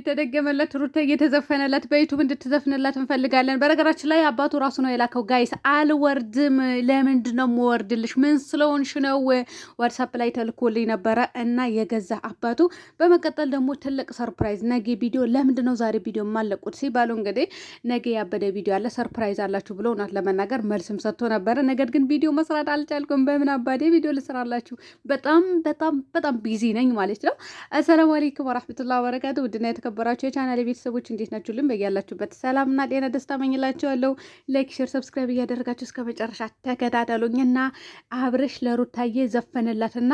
እየተደገመለት ሩታ እየተዘፈነለት በዩቱብ እንድትዘፍንለት እንፈልጋለን። በነገራችን ላይ አባቱ ራሱ ነው የላከው። ጋይስ አልወርድም። ለምንድን ነው የምወርድልሽ? ምን ስለሆንሽ ነው? ዋትሳፕ ላይ ተልኮልኝ ነበረ እና የገዛ አባቱ። በመቀጠል ደግሞ ትልቅ ሰርፕራይዝ ነገ ቪዲዮ። ለምንድን ነው ዛሬ ቪዲዮ የማለቁት ሲባሉ እንግዲህ ነገ ያበደ ቪዲዮ አለ ሰርፕራይዝ አላችሁ ብሎ እውነት ለመናገር መልስም ሰጥቶ ነበረ። ነገር ግን ቪዲዮ መስራት አልቻልኩም። በምን አባዴ ቪዲዮ ልስራላችሁ? በጣም በጣም በጣም ቢዚ ነኝ ማለት ነው። አሰላሙ አለይኩም ወራህመቱላሂ ወበረካቱ። ውድና የተከበራችሁ የቻናል ቤተሰቦች እንዴት ናችሁልን? በያላችሁበት ሰላምና ጤና ደስታ መኝላችኋለሁ። ላይክ፣ ሼር፣ ሰብስክራይብ እያደረጋችሁ እስከ መጨረሻ ተከታተሉኝና አብርሽ ለሩታዬ ዘፈነላትና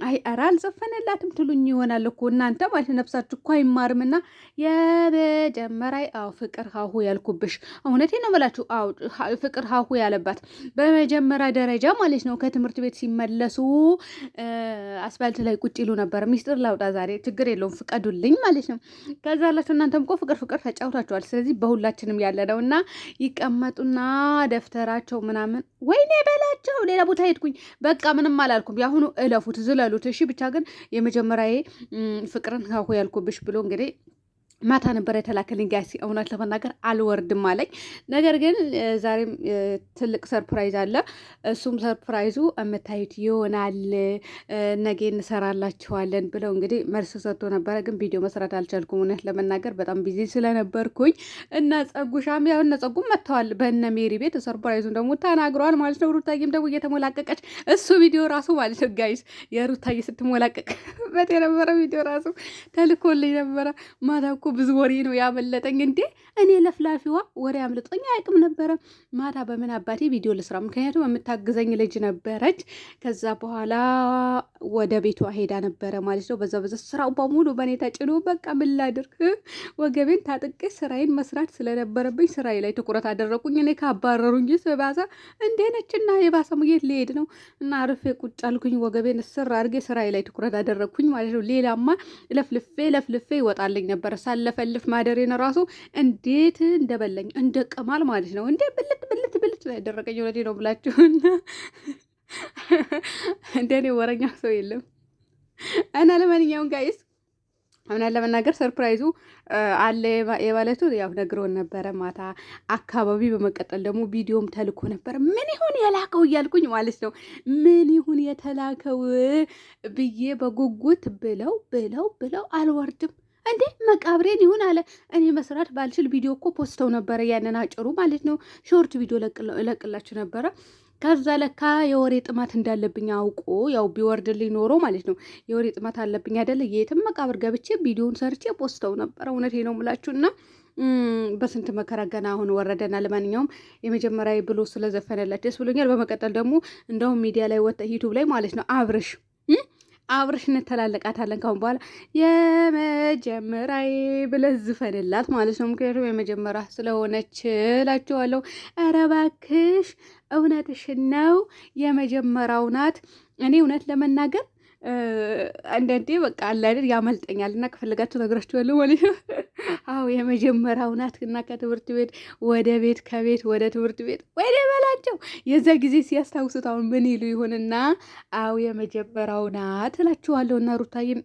አይ ኧረ አልዘፈነላትም ትሉኝ ይሆናል እኮ እናንተ ማለት ነፍሳችሁ እኮ አይማርምና የመጀመሪያ ፍቅር ሀሁ ያልኩብሽ እውነቴ ነው የምላችሁ። ፍቅር ሀሁ ያለባት በመጀመሪያ ደረጃ ማለት ነው። ከትምህርት ቤት ሲመለሱ አስፋልት ላይ ቁጭ ይሉ ነበር። ሚስጥር ላውጣ ዛሬ ችግር የለውም ፍቀዱልኝ ማለት ነው። ከዛ ላችሁ እናንተም እኮ ፍቅር ፍቅር ተጫውታችኋል። ስለዚህ በሁላችንም ያለ ነው እና ይቀመጡና ደፍተራቸው ምናምን ወይኔ በላቸው። ሌላ ቦታ ሄድኩኝ። በቃ ምንም አላልኩም። ያሁኑ እለፉት፣ ዝለሉት። እሺ ብቻ ግን የመጀመሪያ ፍቅርን ሀሁ ያልኩብሽ ብሎ እንግዲህ ማታ ነበር የተላከልኝ። ጋሲ እውነት ለመናገር አልወርድም አለኝ። ነገር ግን ዛሬም ትልቅ ሰርፕራይዝ አለ። እሱም ሰርፕራይዙ የምታዩት ይሆናል። ነገ እንሰራላችኋለን ብለው እንግዲህ መልስ ሰጥቶ ነበረ። ግን ቪዲዮ መስራት አልቻልኩም እውነት ለመናገር በጣም ቢዚ ስለነበርኩኝ እና ጸጉሻም ያው እነ ጸጉም መጥተዋል በእነ ሜሪ ቤት። ሰርፕራይዙን ደግሞ ተናግረዋል ማለት ነው። ሩታዬም ደግሞ እየተሞላቀቀች እሱ ቪዲዮ ራሱ ማለት ነው ጋይስ የሩታዬ ስትሞላቀቅ በት የነበረ ቪዲዮ ራሱ ተልኮልኝ ነበረ። ማታ እኮ ብዙ ወሬ ነው ያመለጠኝ። እንዴ እኔ ለፍላፊዋ ወሬ አምልጦኝ አያውቅም ነበረ። ማታ በምን አባቴ ቪዲዮ ልስራ? ምክንያቱም የምታግዘኝ ልጅ ነበረች። ከዛ በኋላ ወደ ቤቷ ሄዳ ነበረ ማለት ነው። በዛ ስራው በሙሉ በእኔ ተጭኖ በቃ ምን ላድርግ? ወገቤን ታጥቄ ስራዬን መስራት ስለነበረብኝ ስራዬ ላይ ትኩረት አደረኩኝ። እኔ ካባረሩኝ ስባሳ እንዴ ነችና የባሰ ሙየት ሊሄድ ነው እና አርፌ ቁጭ አልኩኝ። ወገቤን ስር አድርጌ ስራዬ ላይ ትኩረት አደረኩኝ ማለት ነው። ሌላማ ለፍልፌ ይወጣልኝ ነበረ። ሳለፈልፍ ማደሬን ራሱ እንዴት እንደበለኝ እንደ ቅማል ማለት ነው። እንዴ ብልት ላይ ያደረቀኝ ወዴ ነው ብላችሁና እንደኔ ወረኛ ሰው የለም። እና ለማንኛውም ጋይስ አሁን ለመናገር ሰርፕራይዙ አለ የማለቱ ያው ነግሮን ነበረ ማታ አካባቢ። በመቀጠል ደግሞ ቪዲዮም ተልኮ ነበረ። ምን ይሁን የላከው እያልኩኝ ማለት ነው። ምን ይሁን የተላከው ብዬ በጉጉት ብለው አልወርድም እንዴ መቃብሬን ይሁን አለ። እኔ መስራት ባልችል ቪዲዮ እኮ ፖስተው ነበረ ያንን አጭሩ ማለት ነው። ሾርት ቪዲዮ ለቅላችሁ ነበረ። ከዛ ለካ የወሬ ጥማት እንዳለብኝ አውቆ ያው ቢወርድልኝ ኖሮ ማለት ነው። የወሬ ጥማት አለብኝ አይደለ? የትም መቃብር ገብቼ ቪዲዮን ሰርቼ ፖስተው ነበረ። እውነቴ ነው የምላችሁና በስንት መከራ ገና አሁን ወረደና። ለማንኛውም የመጀመሪያ ብሎ ስለዘፈነላት ደስ ብሎኛል። በመቀጠል ደግሞ እንደውም ሚዲያ ላይ ወጣ ዩቱብ ላይ ማለት ነው አብረሽ እንተላለቃታለን ካሁን በኋላ የመጀመሪያ ብለህ ዝፈንላት ማለት ነው። ምክንያቱም የመጀመሪያ ስለሆነች እላችኋለሁ። ኧረ እባክሽ እውነትሽን ነው የመጀመሪያው ናት። እኔ እውነት ለመናገር አንዳንዴ በቃ አለ አይደል ያመልጠኛል እና ከፈለጋችሁ ነግራችኋለሁ ማለት ነው። አዎ የመጀመሪያው ናት እና ከትምህርት ቤት ወደ ቤት ከቤት ወደ ትምህርት ቤት ወደ በላቸው የዛ ጊዜ ሲያስታውሱት አሁን ምን ይሉ ይሆንና አዎ የመጀመሪያው ናት እላችኋለሁ። እና ሩታዬም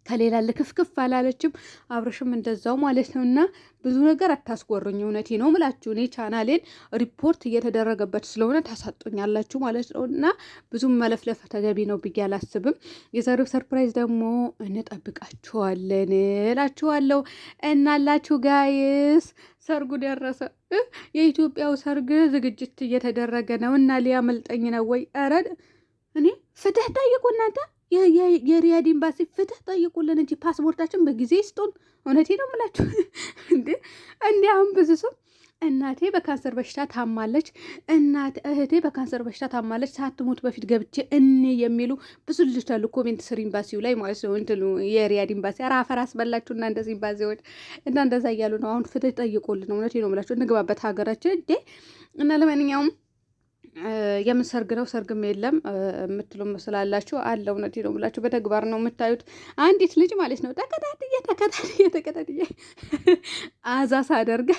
ከሌላ ልክፍክፍ አላለችም። አብረሽም እንደዛው ማለት ነው። እና ብዙ ነገር አታስጎሩኝ። እውነቴ ነው ምላችሁ። እኔ ቻናሌን ሪፖርት እየተደረገበት ስለሆነ ታሳጡኛላችሁ ማለት ነው። እና ብዙም መለፍለፍ ተገቢ ነው ብዬ አላስብም። የዛሬው ሰርፕራይዝ ደግሞ እንጠብቃችኋለን እላችኋለሁ። እናላችሁ ጋይስ ሰርጉ ደረሰ። የኢትዮጵያው ሰርግ ዝግጅት እየተደረገ ነው እና ሊያመልጠኝ ነው ወይ? ኧረ እኔ ፍትህ ጠይቁ እናንተ የሪያድ ኤምባሲ ፍትህ ጠይቁልን እንጂ ፓስፖርታችን በጊዜ ይስጡን። እውነቴ ነው የምላችሁ። እንዲ አሁን ብዙ ሰው እናቴ በካንሰር በሽታ ታማለች፣ እህቴ በካንሰር በሽታ ታማለች፣ ሳትሞት በፊት ገብቼ የሚሉ ብዙ ልጆች አሉ። ኮሜንት ስር ኤምባሲው ላይ ማለት ነው እንትኑ የሪያድ ኤምባሲ አራፈር አስበላችሁ እና እንደዚህ ኤምባሲዎች እና እንደዛ እያሉ ነው። አሁን ፍትህ ጠይቁልን። እውነቴ ነው የምላችሁ። እንግባበት ሀገራችን እንዴ። እና ለማንኛውም የምን ሰርግ ነው? ሰርግም የለም የምትሉ ስላላችሁ አለ። እውነቴ ነው ብላችሁ በተግባር ነው የምታዩት። አንዲት ልጅ ማለት ነው ተከታትዬ አዛ ሳደርግ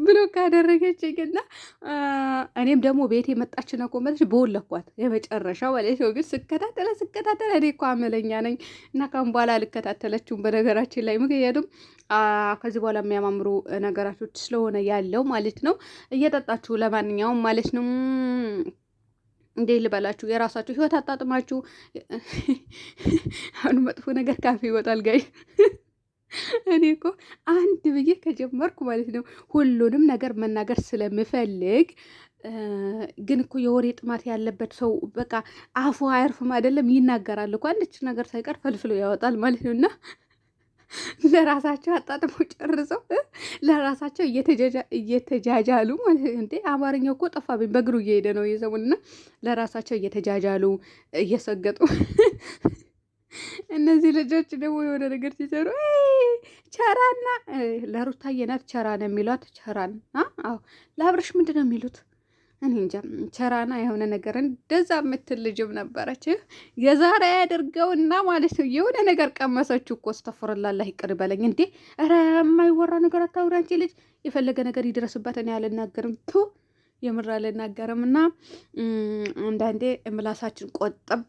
ብሎ ካደረገችኝና እኔም ደግሞ ቤት የመጣችና ኮመለች በወለኳት የመጨረሻ ማለት ነው። ግን ስከታተለ እኔ እኮ አመለኛ ነኝ እና ካሁን በኋላ አልከታተለችውም በነገራችን ላይ ምክንያቱም ከዚህ በኋላ የሚያማምሩ ነገራቶች ስለሆነ ያለው ማለት ነው። እየጠጣችሁ ለማንኛውም ማለት ነው እንዴ ልበላችሁ የራሳችሁ ህይወት አጣጥማችሁ አሁን መጥፎ ነገር ካፌ ይወጣል ጋይ እኔ እኮ አንድ ብዬ ከጀመርኩ ማለት ነው ሁሉንም ነገር መናገር ስለምፈልግ ግን እኮ የወሬ ጥማት ያለበት ሰው በቃ አፉ አያርፍም አይደለም ይናገራል እኮ አንድች ነገር ሳይቀር ፈልፍሎ ያወጣል ማለት ነው። እና ለራሳቸው አጣጥሞ ጨርሰው ለራሳቸው እየተጃጃሉ ማለት እንዴ አማርኛው እኮ ጠፋብኝ በእግሩ እየሄደ ነው የሰሙንና ለራሳቸው እየተጃጃሉ እየሰገጡ እነዚህ ልጆች ደግሞ የሆነ ነገር ሲሰሩ ቸራና ለሩታዬ ናት ቸራ ነው የሚሏት ቸራን አዎ ለአብረሽ ምንድን ነው የሚሉት እኔ እንጃ ቸራና የሆነ ነገር እንደዛ የምትል ልጅም ነበረች። የዛሬ ያድርገውና ማለት ነው የሆነ ነገር ቀመሰችው እኮ አስተፈረላላ ይቅር በለኝ እንዴ ኧረ የማይወራ ነገር አታውሪ አንቺ ልጅ የፈለገ ነገር ይድረስባት እኔ አልናገርም ቱ የምር አልናገርም። እና አንዳንዴ ምላሳችን ቆጠብ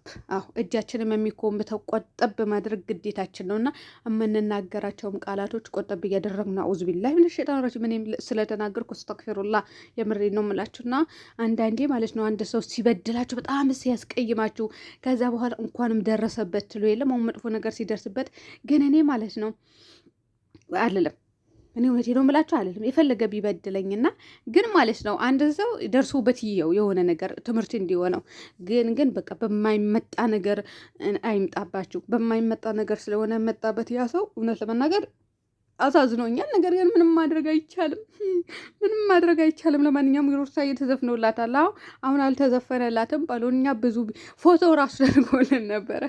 እጃችንም የሚኮምተው ቆጠብ ማድረግ ግዴታችን ነው እና የምንናገራቸውም ቃላቶች ቆጠብ እያደረግን አውዝ ቢላሂ ምን ሸጣን ረጅ ምን ስለተናገርኩ አስተግፊሩላህ የምሬ ነው የምላችሁና አንዳንዴ ማለት ነው አንድ ሰው ሲበድላችሁ በጣም ሲያስቀይማችሁ ከዛ በኋላ እንኳንም ደረሰበት ትሎ የለም አሁን መጥፎ ነገር ሲደርስበት ግን እኔ ማለት ነው አልልም እኔ እውነቴ ነው የምላችሁ አልልም የፈለገ ቢበድለኝና ግን ማለት ነው አንድ ሰው ደርሶበት ይየው የሆነ ነገር ትምህርት እንዲሆነው ግን በቃ በማይመጣ ነገር አይምጣባችሁ። በማይመጣ ነገር ስለሆነ መጣበት ያ ሰው እውነት ለመናገር አሳዝኖኛል። ነገር ግን ምንም ማድረግ አይቻልም። ለማንኛውም ሩታ እየተዘፍነውላታል። አሁን አልተዘፈነላትም ባሎኛ ብዙ ፎቶ ራሱ ደርጎልን ነበረ።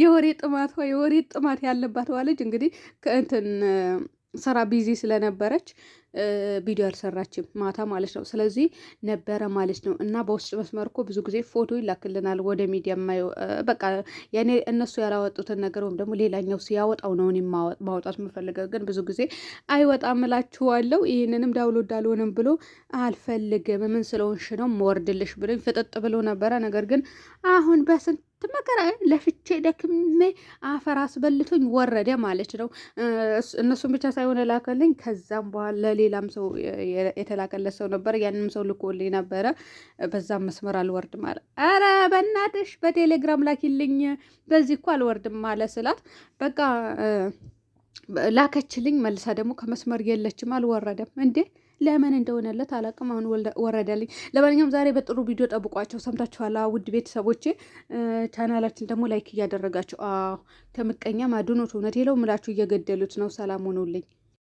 የወሬ ጥማት ያለባት ልጅ እንግዲህ ከእንትን ስራ ቢዚ ስለነበረች ቪዲዮ አልሰራችም ማታ ማለት ነው። ስለዚህ ነበረ ማለት ነው። እና በውስጥ መስመር እኮ ብዙ ጊዜ ፎቶ ይላክልናል ወደ ሚዲያ በቃ ያኔ እነሱ ያላወጡትን ነገር ወይም ደግሞ ሌላኛው ሲያወጣው ነው እኔ ማውጣት የምፈልገው፣ ግን ብዙ ጊዜ አይወጣም እላችኋለሁ። ይህንንም ዳውንሎድ አልሆንም ብሎ አልፈልግም ምን ስለሆንሽ ነው መወርድልሽ ብሎኝ ፍጥጥ ብሎ ነበረ። ነገር ግን አሁን በስንት መከራ ለፍቼ ደክሜ አፈር አስበልቶኝ ወረደ ማለት ነው። እነሱን ብቻ ሳይሆን ላከልኝ ከዛም በኋላ ሌላም ሰው የተላከለት ሰው ነበር። ያንንም ሰው ልኮልኝ ነበረ። በዛም መስመር አልወርድም አለ። ኧረ በእናትሽ በቴሌግራም ላኪልኝ በዚህ እኮ አልወርድም አለ ስላት በቃ ላከችልኝ። መልሳ ደግሞ ከመስመር የለችም አልወረደም። እንዴ ለምን እንደሆነለት አላውቅም። አሁን ወረደልኝ። ለማንኛውም ዛሬ በጥሩ ቪዲዮ ጠብቋቸው። ሰምታችኋላ ውድ ቤተሰቦቼ። ቻናላችን ደግሞ ላይክ እያደረጋቸው ከምቀኛ ማድኖት እውነት የለው ምላችሁ እየገደሉት ነው። ሰላም ሆኖልኝ